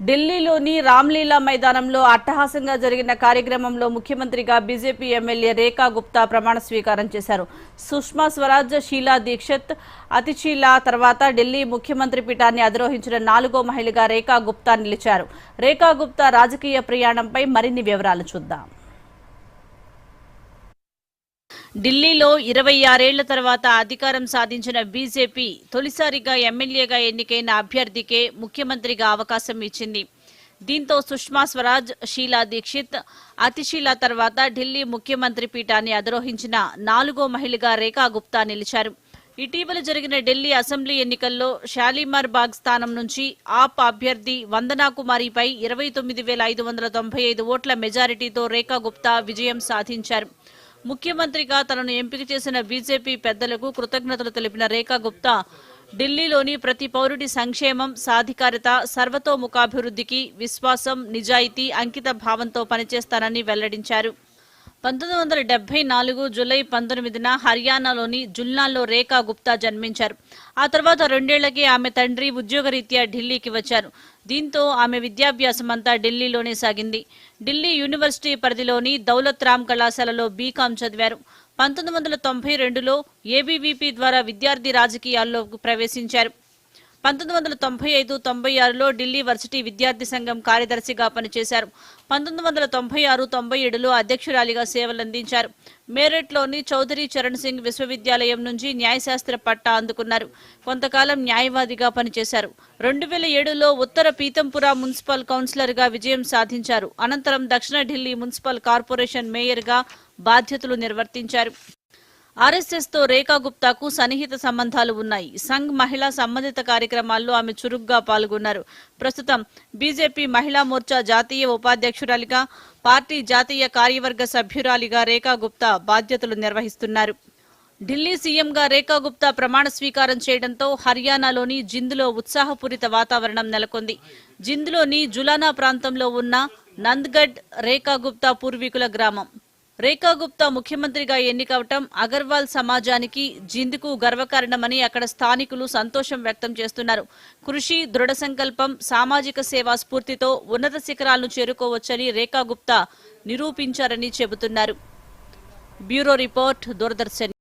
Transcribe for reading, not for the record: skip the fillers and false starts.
ఢిల్లీలోని రామ్లీలా మైదానంలో అట్టహాసంగా జరిగిన కార్యక్రమంలో ముఖ్యమంత్రిగా బీజేపీ ఎమ్మెల్యే రేఖా గుప్తా ప్రమాణ స్వీకారం చేశారు. సుష్మా స్వరాజ్, షీలా దీక్షిత్, అతిషీలా తర్వాత ఢిల్లీ ముఖ్యమంత్రి పీఠాన్ని అధిరోహించిన 4వ మహిళగా రేఖా గుప్తా నిలిచారు. రేఖా గుప్తా రాజకీయ ప్రయాణంపై మరిన్ని వివరాలు చూద్దాం. ఢిల్లీలో 26 ఏళ్ల తర్వాత అధికారం సాధించిన బీజేపీ తొలిసారిగా ఎమ్మెల్యేగా ఎన్నికైన అభ్యర్థికే ముఖ్యమంత్రిగా అవకాశం ఇచ్చింది. దీంతో సుష్మా స్వరాజ్, షీలా దీక్షిత్, అతిషీలా తర్వాత ఢిల్లీ ముఖ్యమంత్రి పీఠాన్ని అధిరోహించిన 4వ మహిళగా రేఖా గుప్తా నిలిచారు. ఇటీవల జరిగిన ఢిల్లీ అసెంబ్లీ ఎన్నికల్లో షాలిమార్ బాగ్ స్థానం నుంచి ఆప్ అభ్యర్థి వందనా కుమారిపై 29,595 ఓట్ల మెజారిటీతో రేఖా గుప్తా విజయం సాధించారు. ముఖ్యమంత్రిగా తనను ఎంపిక చేసిన బీజేపీ పెద్దలకు కృతజ్ఞతలు తెలిపిన రేఖా గుప్తా ఢిల్లీలోని ప్రతి పౌరుడి సంక్షేమం, సాధికారత, సర్వతోముఖాభివృద్ధికి విశ్వాసం, నిజాయితీ, అంకిత భావంతో పనిచేస్తానని వెల్లడించారు. 1974 జూలై 19న హర్యానాలోని జుల్నాల్లో రేఖా గుప్తా జన్మించారు. ఆ తర్వాత 2 ఏళ్లకే ఆమె తండ్రి ఉద్యోగరీత్యా ఢిల్లీకి వచ్చారు. దీంతో ఆమె విద్యాభ్యాసం అంతా ఢిల్లీలోనే సాగింది. ఢిల్లీ యూనివర్సిటీ పరిధిలోని దౌలత్ రామ్ కళాశాలలో బీకాం చదివారు. 1992లో ఏబీవీపీ ద్వారా విద్యార్థి రాజకీయాల్లో ప్రవేశించారు. 1995-96లో ఢిల్లీ వర్సిటీ విద్యార్థి సంఘం కార్యదర్శిగా పనిచేశారు. 1996-97లో అధ్యక్షురాలిగా సేవలందించారు. మేరట్లోని చౌదరి చరణ్ సింగ్ విశ్వవిద్యాలయం నుంచి న్యాయశాస్త్ర పట్టా అందుకున్నారు. కొంతకాలం న్యాయవాదిగా పనిచేశారు. 2007లో ఉత్తర పీతంపుర మున్సిపల్ కౌన్సిలర్గా విజయం సాధించారు. అనంతరం దక్షిణ ఢిల్లీ మున్సిపల్ కార్పొరేషన్ మేయర్గా బాధ్యతలు నిర్వర్తించారు. ఆర్ఎస్ఎస్తో రేఖా గుప్తాకు సన్నిహిత సంబంధాలు ఉన్నాయి. సంఘ్ మహిళా సంబంధిత కార్యక్రమాల్లో ఆమె చురుగ్గా పాల్గొన్నారు. ప్రస్తుతం బీజేపీ మహిళా మోర్చా జాతీయ ఉపాధ్యక్షురాలిగా, పార్టీ జాతీయ కార్యవర్గ సభ్యురాలిగా రేఖా గుప్తా బాధ్యతలు నిర్వహిస్తున్నారు. ఢిల్లీ సీఎంగా రేఖా గుప్తా ప్రమాణ స్వీకారం చేయడంతో హర్యానాలోని జింద్లో ఉత్సాహపూరిత వాతావరణం నెలకొంది. జింద్లోని జులానా ప్రాంతంలో ఉన్న నంద్గఢ్ రేఖా గుప్తా పూర్వీకుల గ్రామం. రేఖా గుప్తా ముఖ్యమంత్రిగా ఎన్నికవటం అగర్వాల్ సమాజానికి, జింద్కు గర్వకారణమని అక్కడ స్థానికులు సంతోషం వ్యక్తం చేస్తున్నారు. కృషి, దృఢ సంకల్పం, సామాజిక సేవా స్ఫూర్తితో ఉన్నత శిఖరాలను చేరుకోవచ్చని రేఖా గుప్తా నిరూపించారని చెబుతున్నారు. Bureau report, Doordarshan.